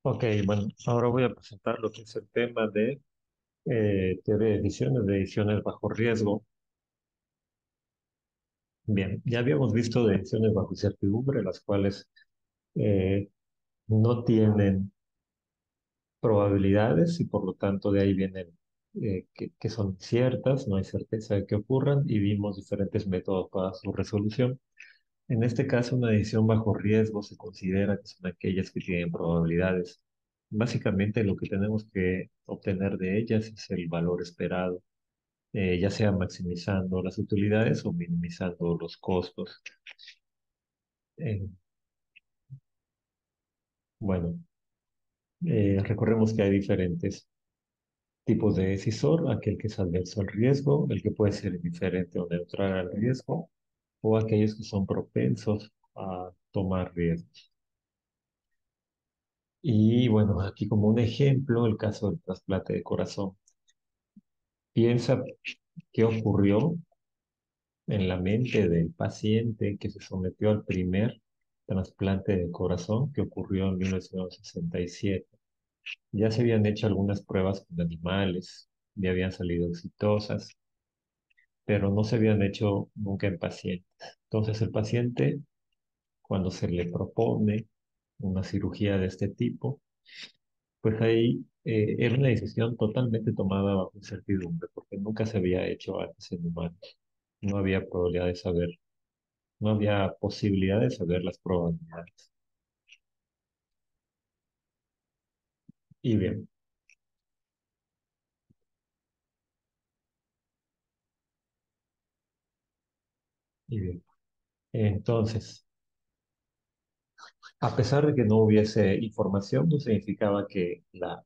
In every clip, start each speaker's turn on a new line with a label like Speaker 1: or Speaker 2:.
Speaker 1: Ok, bueno, ahora voy a presentar lo que es el tema de teoría de ediciones bajo riesgo. Bien, ya habíamos visto de ediciones bajo incertidumbre, las cuales eh, no tienen probabilidades y por lo tanto de ahí vienen que son ciertas, no hay certeza de que ocurran y vimos diferentes métodos para su resolución. En este caso, una edición bajo riesgo se considera que son aquellas que tienen probabilidades. Básicamente, lo que tenemos que obtener de ellas es el valor esperado, ya sea maximizando las utilidades o minimizando los costos. Eh, bueno, recordemos que hay diferentes tipos de decisor, aquel que es adverso al riesgo, el que puede ser indiferente o neutral al riesgo, o aquellos que son propensos a tomar riesgos. Y bueno, aquí como un ejemplo, el caso del trasplante de corazón. Piensa qué ocurrió en la mente del paciente que se sometió al primer trasplante de corazón que ocurrió en 1967. Ya se habían hecho algunas pruebas con animales, ya habían salido exitosas, pero no se habían hecho nunca en pacientes. Entonces el paciente, cuando se le propone una cirugía de este tipo, pues ahí era una decisión totalmente tomada bajo incertidumbre, porque nunca se había hecho antes en humanos. No había probabilidad de saber, no había posibilidad de saber las probabilidades. Y bien, y bien. Entonces, a pesar de que no hubiese información, no significaba que la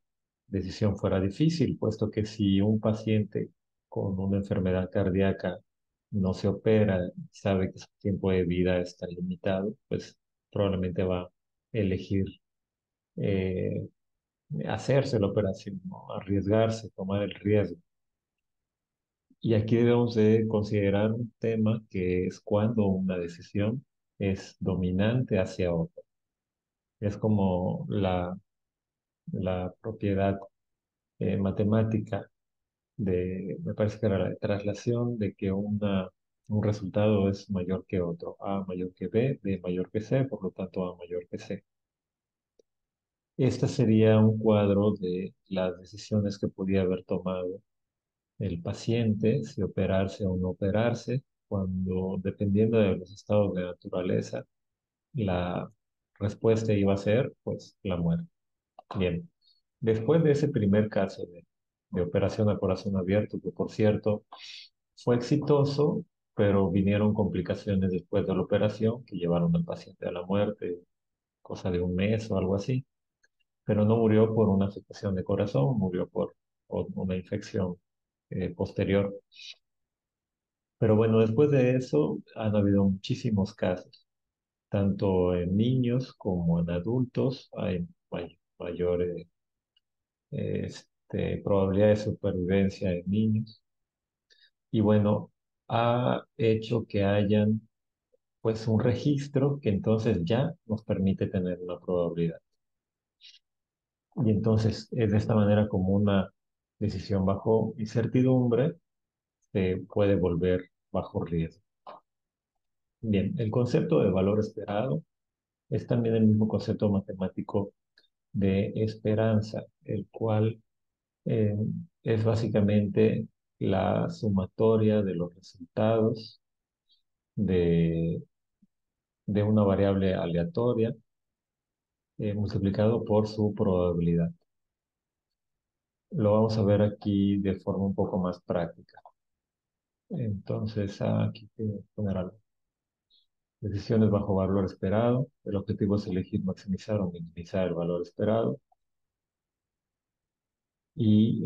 Speaker 1: decisión fuera difícil, puesto que si un paciente con una enfermedad cardíaca no se opera, sabe que su tiempo de vida está limitado, pues probablemente va a elegir eh, hacerse la operación, ¿no? Arriesgarse, tomar el riesgo. Y aquí debemos de considerar un tema que es cuando una decisión es dominante hacia otra. Es como la propiedad matemática me parece que era la traslación de que un resultado es mayor que otro, A mayor que B mayor que C, por lo tanto A mayor que C. Este sería un cuadro de las decisiones que podía haber tomado el paciente, si operarse o no operarse, cuando dependiendo de los estados de naturaleza, la respuesta iba a ser, pues, la muerte. Bien, después de ese primer caso de operación a corazón abierto, que por cierto fue exitoso, pero vinieron complicaciones después de la operación que llevaron al paciente a la muerte, cosa de un mes o algo así, pero no murió por una afectación de corazón, murió por una infección posterior. Pero bueno, después de eso han habido muchísimos casos, tanto en niños como en adultos, hay mayor probabilidad de supervivencia en niños. Y bueno, ha hecho que hayan pues un registro que entonces ya nos permite tener una probabilidad. Y entonces es de esta manera como una decisión bajo incertidumbre se puede volver bajo riesgo. Bien, el concepto de valor esperado es también el mismo concepto matemático de esperanza, el cual eh, es básicamente la sumatoria de los resultados de, de una variable aleatoria multiplicado por su probabilidad. Lo vamos a ver aquí de forma un poco más práctica. Entonces, aquí quiero poner algo. Decisiones bajo valor esperado. El objetivo es elegir maximizar o minimizar el valor esperado. Y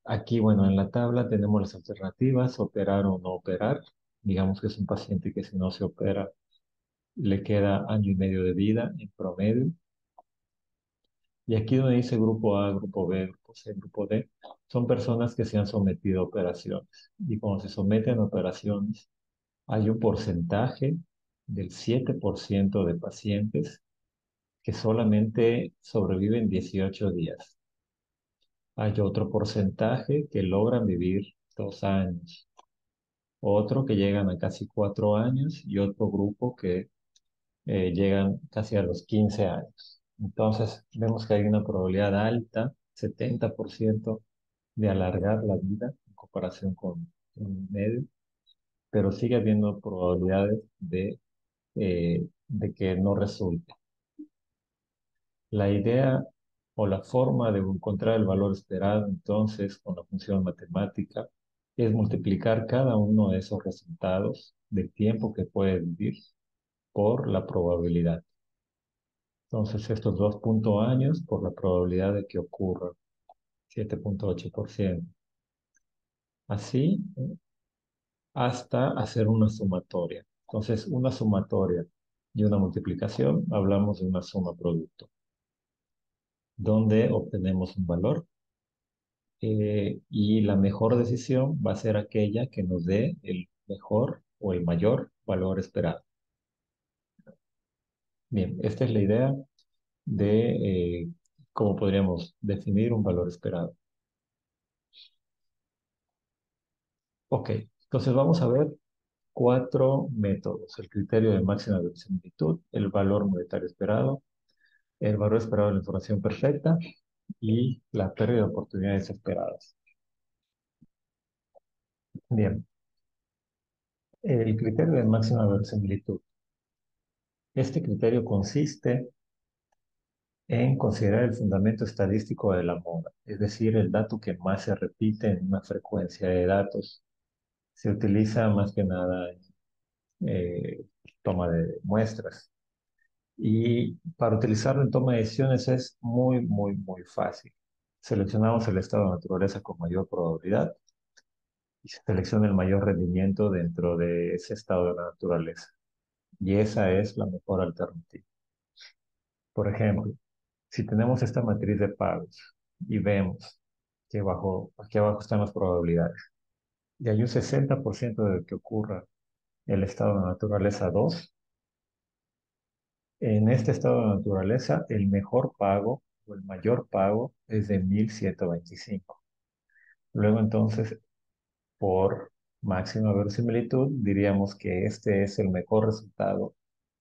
Speaker 1: aquí, bueno, en la tabla tenemos las alternativas, operar o no operar. Digamos que es un paciente que si no se opera, le queda año y medio de vida en promedio. Y aquí donde dice grupo A, grupo B, grupo C, grupo D, son personas que se han sometido a operaciones. Y cuando se someten a operaciones, hay un porcentaje del 7% de pacientes que solamente sobreviven 18 días. Hay otro porcentaje que logran vivir 2 años, otro que llegan a casi 4 años y otro grupo que llegan casi a los 15 años. Entonces, vemos que hay una probabilidad alta, 70%, de alargar la vida en comparación con un medio, pero sigue habiendo probabilidades de que no resulte. La idea o la forma de encontrar el valor esperado, entonces, con la función matemática, es multiplicar cada uno de esos resultados del tiempo que puede vivir por la probabilidad. Entonces, estos 2 años por la probabilidad de que ocurra, 7,8%. Así, hasta hacer una sumatoria. Entonces, una sumatoria y una multiplicación, hablamos de una suma producto, donde obtenemos un valor y la mejor decisión va a ser aquella que nos dé el mejor o el mayor valor esperado. Bien, esta es la idea de cómo podríamos definir un valor esperado. Ok, entonces vamos a ver 4 métodos: el criterio de máxima verosimilitud, el valor monetario esperado, el valor esperado de la información perfecta y la pérdida de oportunidades esperadas. Bien, el criterio de máxima verosimilitud. Este criterio consiste en considerar el fundamento estadístico de la moda, es decir, el dato que más se repite en una frecuencia de datos. Se utiliza más que nada en toma de muestras. Y para utilizarlo en toma de decisiones es muy, muy, muy fácil. Seleccionamos el estado de naturaleza con mayor probabilidad y se selecciona el mayor rendimiento dentro de ese estado de la naturaleza. Y esa es la mejor alternativa. Por ejemplo, si tenemos esta matriz de pagos y vemos que aquí abajo están las probabilidades y hay un 60% de que ocurra el estado de naturaleza 2, en este estado de naturaleza el mejor pago o el mayor pago es de 1.125. Luego entonces, por máxima verosimilitud, diríamos que este es el mejor resultado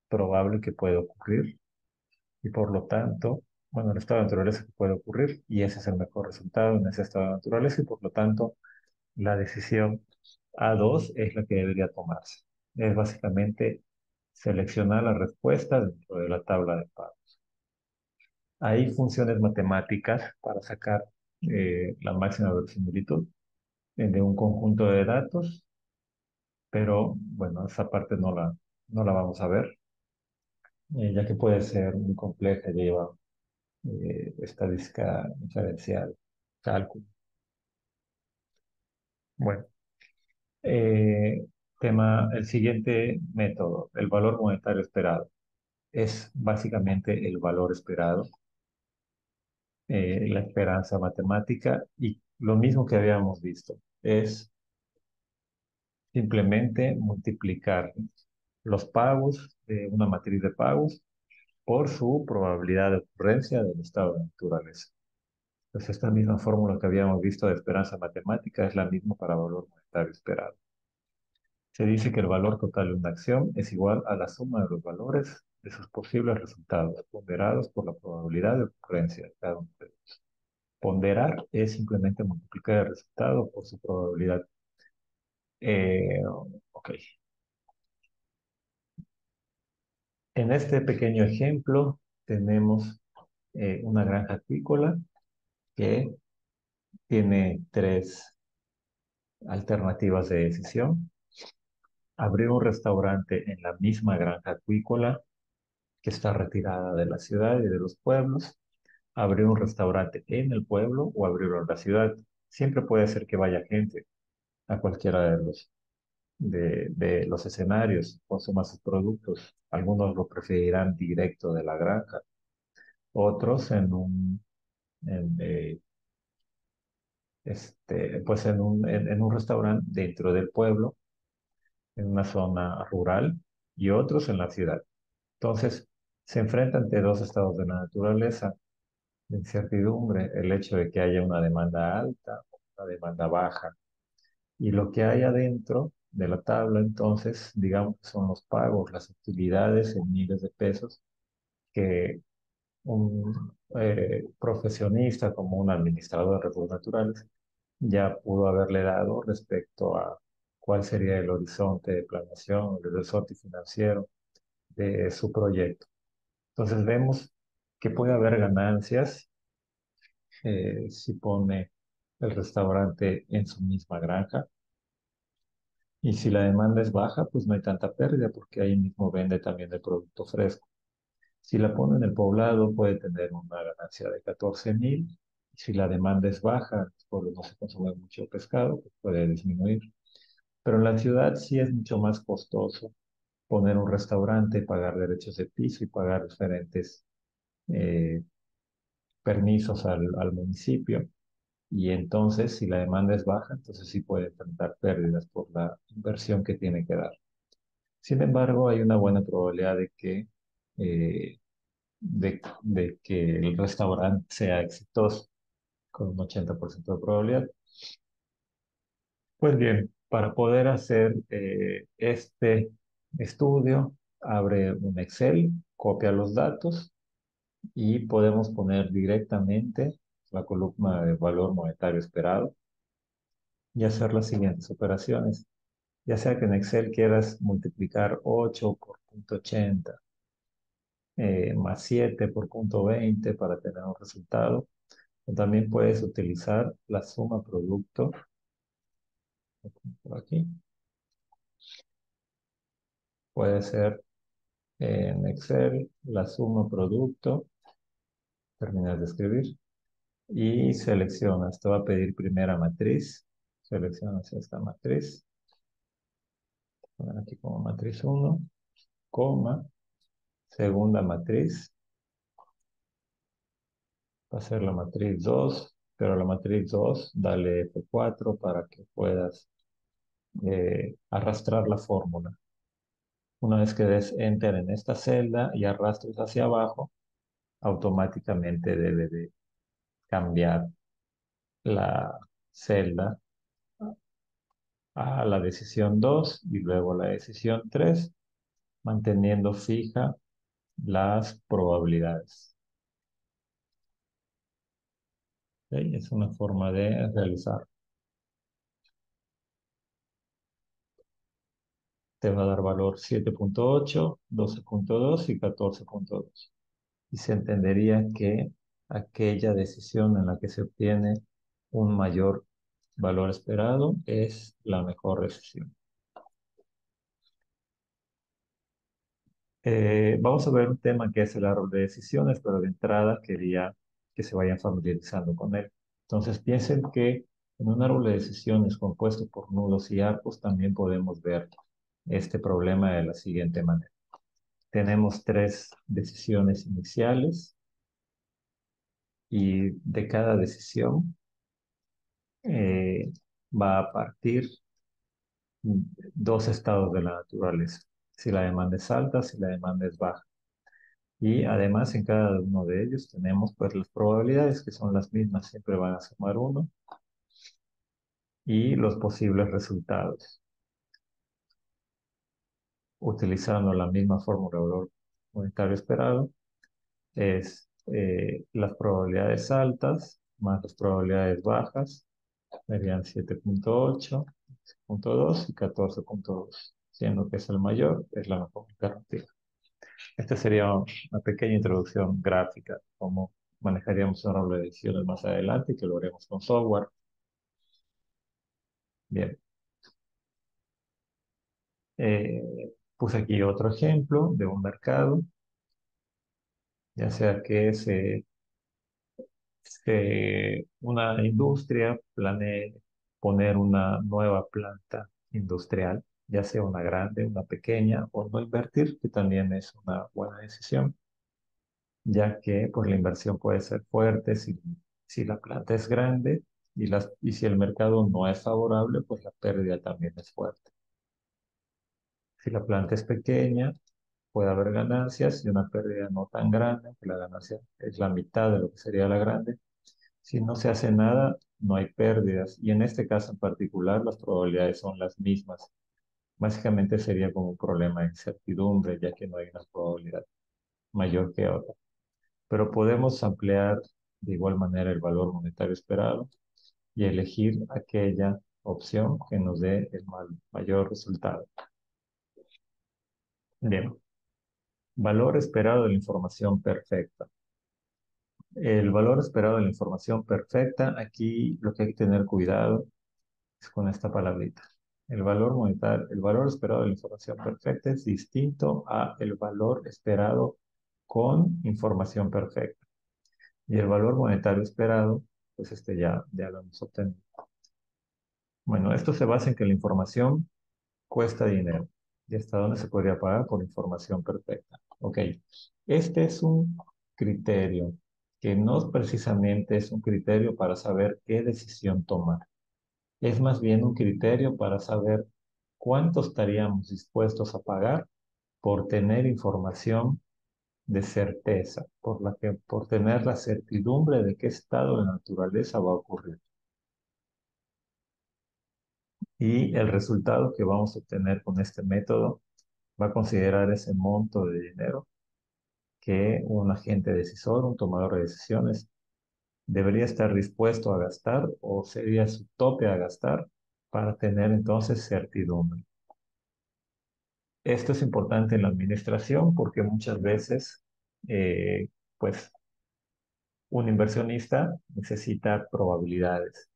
Speaker 1: probable que puede ocurrir y por lo tanto, bueno, el estado de naturaleza que puede ocurrir y ese es el mejor resultado en ese estado de naturaleza y por lo tanto la decisión A2 es la que debería tomarse. Es básicamente seleccionar la respuesta dentro de la tabla de pago. Hay funciones matemáticas para sacar la máxima verosimilitud de un conjunto de datos, pero bueno, esa parte no la vamos a ver, ya que puede ser muy compleja, lleva estadística diferencial, cálculo. Bueno, eh, el siguiente método, el valor monetario esperado, es básicamente el valor esperado, la esperanza matemática y lo mismo que habíamos visto, es simplemente multiplicar los pagos de una matriz de pagos por su probabilidad de ocurrencia del estado de naturaleza. Pues esta misma fórmula que habíamos visto de esperanza matemática es la misma para valor monetario esperado. Se dice que el valor total de una acción es igual a la suma de los valores de sus posibles resultados, ponderados por la probabilidad de ocurrencia de cada uno de ellos. Ponderar es simplemente multiplicar el resultado por su probabilidad. Ok. En este pequeño ejemplo tenemos una granja acuícola que tiene 3 alternativas de decisión. Abrir un restaurante en la misma granja acuícola que está retirada de la ciudad y de los pueblos. Abrir un restaurante en el pueblo o abrirlo en la ciudad. Siempre puede ser que vaya gente a cualquiera de los escenarios, consuma sus productos. Algunos lo preferirán directo de la granja, otros en, pues en un restaurante dentro del pueblo, en una zona rural, y otros en la ciudad. Entonces, Se enfrenta ante dos estados de la naturaleza de incertidumbre, el hecho de que haya una demanda alta o una demanda baja. Y lo que hay adentro de la tabla, entonces, digamos que son los pagos, las utilidades en miles de pesos que un profesionista como un administrador de recursos naturales ya pudo haberle dado respecto a cuál sería el horizonte de planeación, el horizonte financiero de su proyecto. Entonces vemos que puede haber ganancias si pone el restaurante en su misma granja. Y si la demanda es baja, pues no hay tanta pérdida porque ahí mismo vende también el producto fresco. Si la pone en el poblado, puede tener una ganancia de 14,000. Si la demanda es baja, en los pueblos no se consume mucho pescado, pues puede disminuir. Pero en la ciudad sí es mucho más costoso poner un restaurante, pagar derechos de piso y pagar diferentes eh, permisos al municipio. Y entonces, si la demanda es baja, entonces sí puede enfrentar pérdidas por la inversión que tiene que dar. Sin embargo, hay una buena probabilidad eh, de que el restaurante sea exitoso, con un 80% de probabilidad. Pues bien, para poder hacer este estudio, abre un Excel, copia los datos y podemos poner directamente la columna de valor monetario esperado y hacer las siguientes operaciones. Ya sea que en Excel quieras multiplicar 8 por punto 80 más 7 por punto 20 para tener un resultado. O también puedes utilizar la suma producto, por aquí. Puede ser en Excel la suma producto, terminas de escribir y seleccionas. Te va a pedir primera matriz. Seleccionas esta matriz. Poner aquí como matriz uno, coma, segunda matriz. Va a ser la matriz 2, pero la matriz 2 dale F4 para que puedas arrastrar la fórmula. Una vez que des Enter en esta celda y arrastres hacia abajo, automáticamente debe de cambiar la celda a la decisión 2 y luego la decisión 3, manteniendo fija las probabilidades. ¿Ok? Es una forma de realizar. Te va a dar valor 7,8, 12,2 y 14,2. Y se entendería que aquella decisión en la que se obtiene un mayor valor esperado es la mejor decisión. Vamos a ver un tema que es el árbol de decisiones, pero de entrada quería que se vayan familiarizando con él. Entonces piensen que en un árbol de decisiones compuesto por nudos y arcos también podemos ver este problema de la siguiente manera. Tenemos tres decisiones iniciales y de cada decisión eh, va a partir dos estados de la naturaleza. Si la demanda es alta, si la demanda es baja. Y además en cada uno de ellos tenemos pues las probabilidades que son las mismas, siempre van a sumar uno y los posibles resultados. Utilizando la misma fórmula de valor monetario esperado, es las probabilidades altas más las probabilidades bajas, serían 7,8, 6,2 y 14,2, siendo que es el mayor, es la mejor alternativa. Esta sería una pequeña introducción gráfica, cómo manejaríamos un árbol de decisiones más adelante, que lo haremos con software. Bien, puse aquí otro ejemplo de un mercado, ya sea que una industria planee poner una nueva planta industrial, ya sea una grande, una pequeña, o no invertir, que también es una buena decisión, ya que pues, la inversión puede ser fuerte si la planta es grande y si el mercado no es favorable, pues la pérdida también es fuerte. Si la planta es pequeña, puede haber ganancias y una pérdida no tan grande, que la ganancia es la mitad de lo que sería la grande. Si no se hace nada, no hay pérdidas. Y en este caso en particular, las probabilidades son las mismas. Básicamente sería como un problema de incertidumbre, ya que no hay una probabilidad mayor que otra. Pero podemos ampliar de igual manera el valor monetario esperado y elegir aquella opción que nos dé el mayor resultado. Bien, valor esperado de la información perfecta. El valor esperado de la información perfecta, aquí lo que hay que tener cuidado es con esta palabrita. El valor monetario, el valor esperado de la información perfecta es distinto a el valor esperado con información perfecta. Y el valor monetario esperado, pues este ya lo hemos obtenido. Bueno, esto se basa en que la información cuesta dinero. ¿Y hasta dónde se podría pagar por información perfecta? Ok, este es un criterio que no precisamente es un criterio para saber qué decisión tomar. Es más bien un criterio para saber cuánto estaríamos dispuestos a pagar por tener información de certeza, por tener la certidumbre de qué estado de naturaleza va a ocurrir. Y el resultado que vamos a obtener con este método va a considerar ese monto de dinero que un agente decisor, un tomador de decisiones, debería estar dispuesto a gastar o sería su tope a gastar para tener entonces certidumbre. Esto es importante en la administración porque muchas veces, pues, un inversionista necesita probabilidades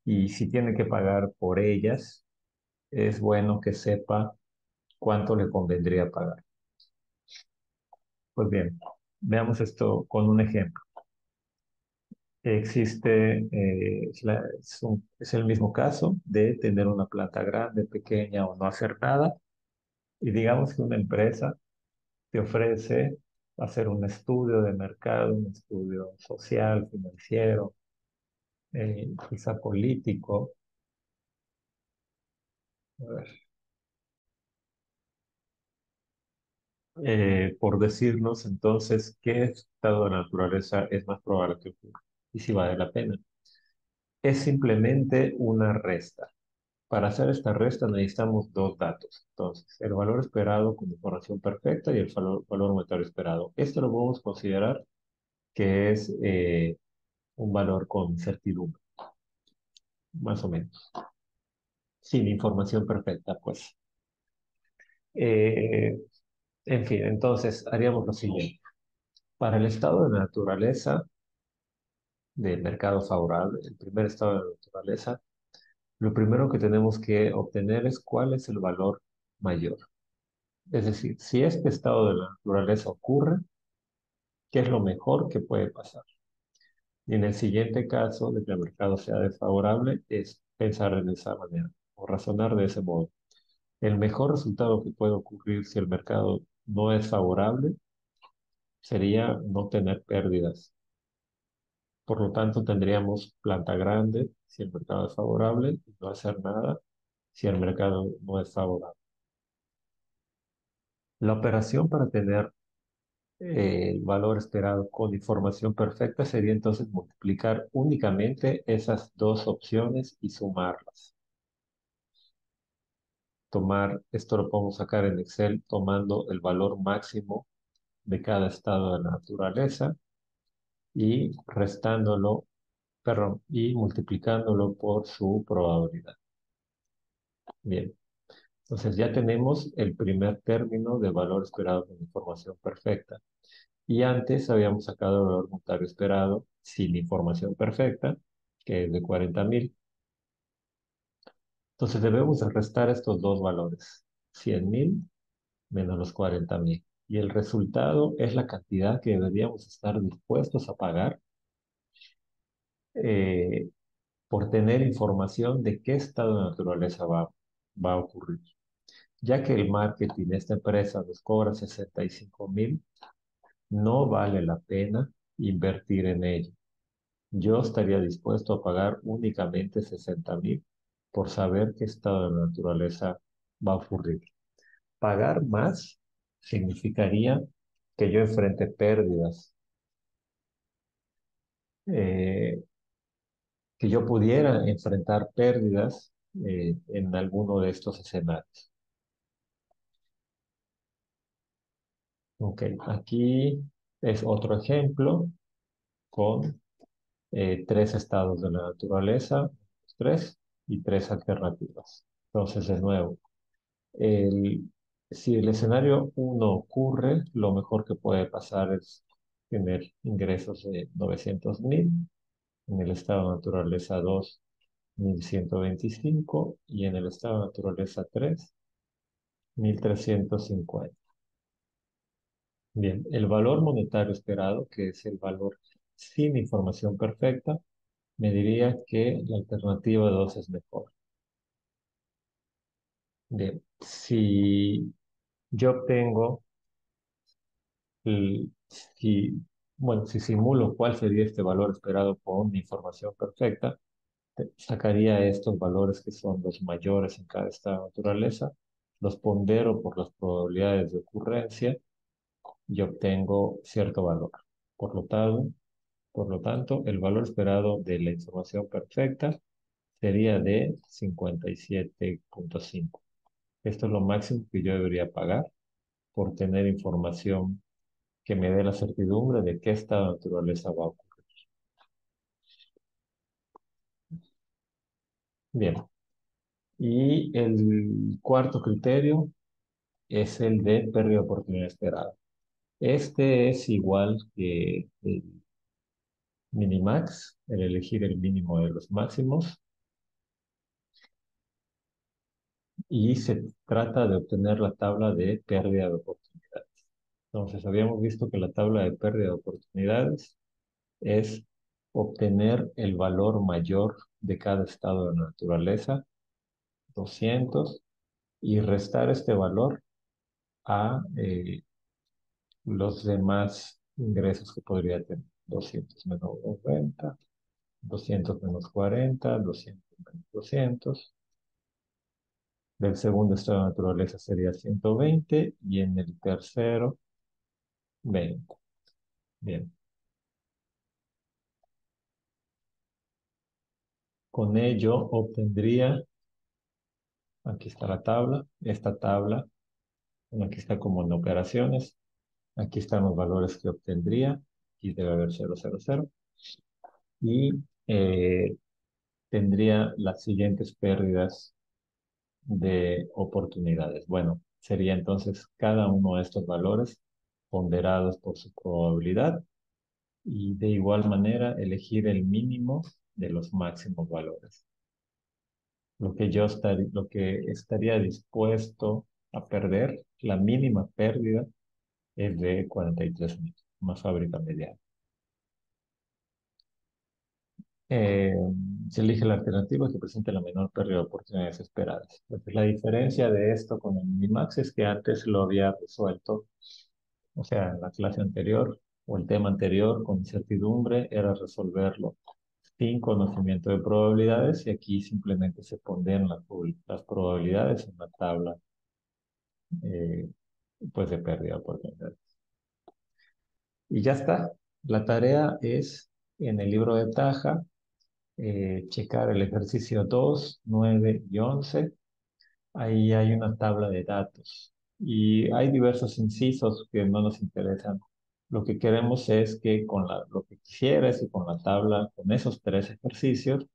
Speaker 1: y si tiene que pagar por ellas, es bueno que sepa cuánto le convendría pagar. Pues bien, veamos esto con un ejemplo. Existe, es el mismo caso de tener una planta grande, pequeña o no hacer nada. Y digamos que una empresa te ofrece hacer un estudio de mercado, un estudio social, financiero, quizá político. A ver, por decirnos entonces qué estado de naturaleza es más probable que ocurra y si vale la pena. Es simplemente una resta. Para hacer esta resta necesitamos dos datos. Entonces, el valor esperado con información perfecta y el valor monetario esperado. Esto lo podemos considerar que es un valor con certidumbre, más o menos, sin información perfecta, pues. Eh, en fin, entonces haríamos lo siguiente. Para el estado de naturaleza del mercado favorable, el primer estado de naturaleza, lo primero que tenemos que obtener es cuál es el valor mayor. Es decir, si este estado de la naturaleza ocurre, ¿qué es lo mejor que puede pasar? Y en el siguiente caso de que el mercado sea desfavorable, es pensar de esa manera o razonar de ese modo. El mejor resultado que puede ocurrir si el mercado no es favorable sería no tener pérdidas. Por lo tanto, tendríamos planta grande si el mercado es favorable y no hacer nada si el mercado no es favorable. La operación para tener el valor esperado con información perfecta sería entonces multiplicar únicamente esas dos opciones y sumarlas. Esto lo podemos sacar en Excel tomando el valor máximo de cada estado de la naturaleza y restándolo, perdón, y multiplicándolo por su probabilidad. Bien, entonces ya tenemos el primer término de valor esperado con información perfecta. Y antes habíamos sacado el valor monetario esperado sin información perfecta, que es de 40.000. Entonces debemos de restar estos dos valores, 100.000 menos los 40.000. Y el resultado es la cantidad que deberíamos estar dispuestos a pagar eh, por tener información de qué estado de naturaleza va a ocurrir. Ya que el marketing de esta empresa nos cobra 65.000, no vale la pena invertir en ello. Yo estaría dispuesto a pagar únicamente 60.000 por saber qué estado de la naturaleza va a ocurrir. Pagar más significaría que yo enfrente pérdidas, eh, que yo pudiera enfrentar pérdidas en alguno de estos escenarios. Ok, aquí es otro ejemplo con tres estados de la naturaleza, tres y tres alternativas. Entonces, de nuevo, el- si el escenario uno ocurre, lo mejor que puede pasar es tener ingresos de 900.000, en el estado de naturaleza 2, 1.125 y en el estado de naturaleza 3, 1.350. Bien, el valor monetario esperado, que es el valor sin información perfecta, me diría que la alternativa 2 es mejor. Bien, si yo obtengo, el- si, bueno, si simulo cuál sería este valor esperado con información perfecta, sacaría estos valores que son los mayores en cada estado de naturaleza, los pondero por las probabilidades de ocurrencia y obtengo cierto valor. Por lo tanto, por lo tanto, el valor esperado de la información perfecta sería de 57,5. Esto es lo máximo que yo debería pagar por tener información que me dé la certidumbre de qué estado de naturaleza va a ocurrir. Bien. Y el cuarto criterio es el de pérdida de oportunidad esperada. Este es igual que el minimax, el elegir el mínimo de los máximos, y se trata de obtener la tabla de pérdida de oportunidades. Entonces, habíamos visto que la tabla de pérdida de oportunidades es obtener el valor mayor de cada estado de la naturaleza, 200, y restar este valor a los demás ingresos que podría tener. 200 menos 90, 200 menos 40, 200 menos 200. Del segundo estado de naturaleza sería 120 y en el tercero 20. Bien, con ello obtendría, aquí está la tabla, esta tabla, bueno, aquí está como en operaciones, aquí están los valores que obtendría, aquí debe haber 000, y tendría las siguientes pérdidas de oportunidades. Bueno, sería entonces cada uno de estos valores ponderados por su probabilidad y de igual manera elegir el mínimo de los máximos valores. Lo que estaría dispuesto a perder, la mínima pérdida es de 43.000, una fábrica mediana. Eh, Se elige la alternativa que presente la menor pérdida de oportunidades esperadas. Entonces, la diferencia de esto con el Minimax es que antes lo había resuelto, o sea, en la clase anterior o el tema anterior con incertidumbre era resolverlo sin conocimiento de probabilidades y aquí simplemente se ponen las probabilidades en la tabla eh, pues de pérdida de oportunidades. Y ya está. La tarea es en el libro de Taja checar el ejercicio 2, 9 y 11. Ahí hay una tabla de datos y hay diversos incisos que no nos interesan. Lo que queremos es que lo que quisieras y con la tabla, con esos tres ejercicios,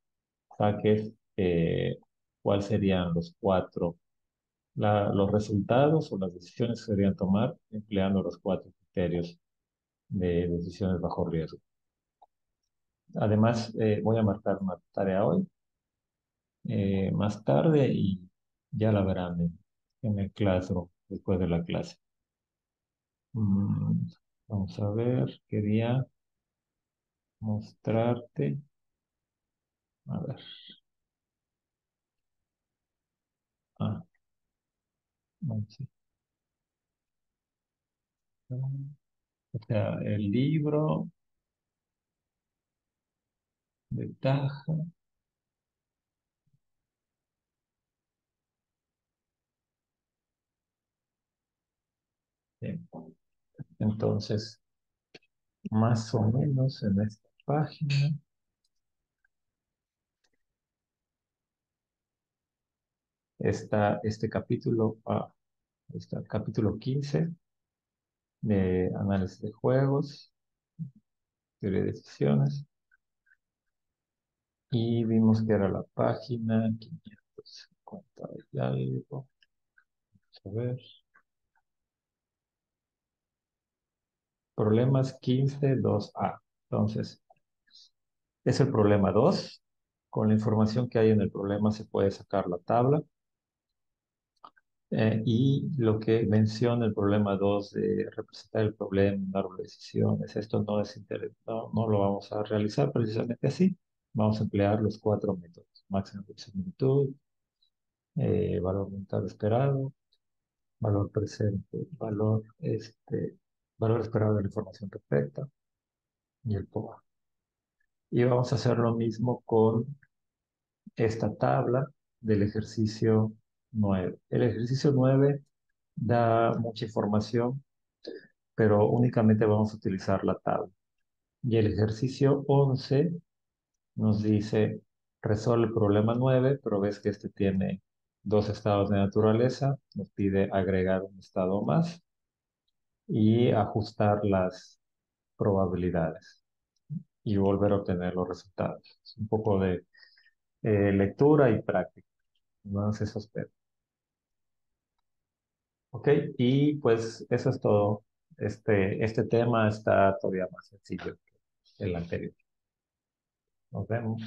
Speaker 1: saques cuáles serían los cuatro, los resultados o las decisiones que deberían tomar empleando los cuatro criterios de decisiones bajo riesgo. Además, voy a marcar una tarea hoy, más tarde y ya la verán en el Classroom después de la clase. Mm, Vamos a ver, quería mostrarte, a ver, ah, vamos o sea, el libro de Taja, Bien. Entonces, más o menos en esta página está este capítulo, está el capítulo 15 de análisis de juegos, teoría de decisiones, y vimos que era la página 550 y algo. Vamos a ver. Problemas 15 2A. Entonces, es el problema 2. Con la información que hay en el problema se puede sacar la tabla. Y lo que menciona el problema 2 de representar el problema en un árbol de decisiones, esto no es no lo vamos a realizar precisamente así. Vamos a emplear los cuatro métodos: máxima de similitud, valor mental esperado, valor presente, valor esperado de la información perfecta y el POA. Y vamos a hacer lo mismo con esta tabla del ejercicio 9. El ejercicio 9 da mucha información, pero únicamente vamos a utilizar la tabla. Y el ejercicio 11 nos dice, resuelve el problema 9, pero ves que este tiene dos estados de naturaleza, nos pide agregar un estado más y ajustar las probabilidades y volver a obtener los resultados. Es un poco de lectura y práctica, no es eso espero. Ok, y pues eso es todo. Este tema está todavía más sencillo que el anterior. Nos vemos.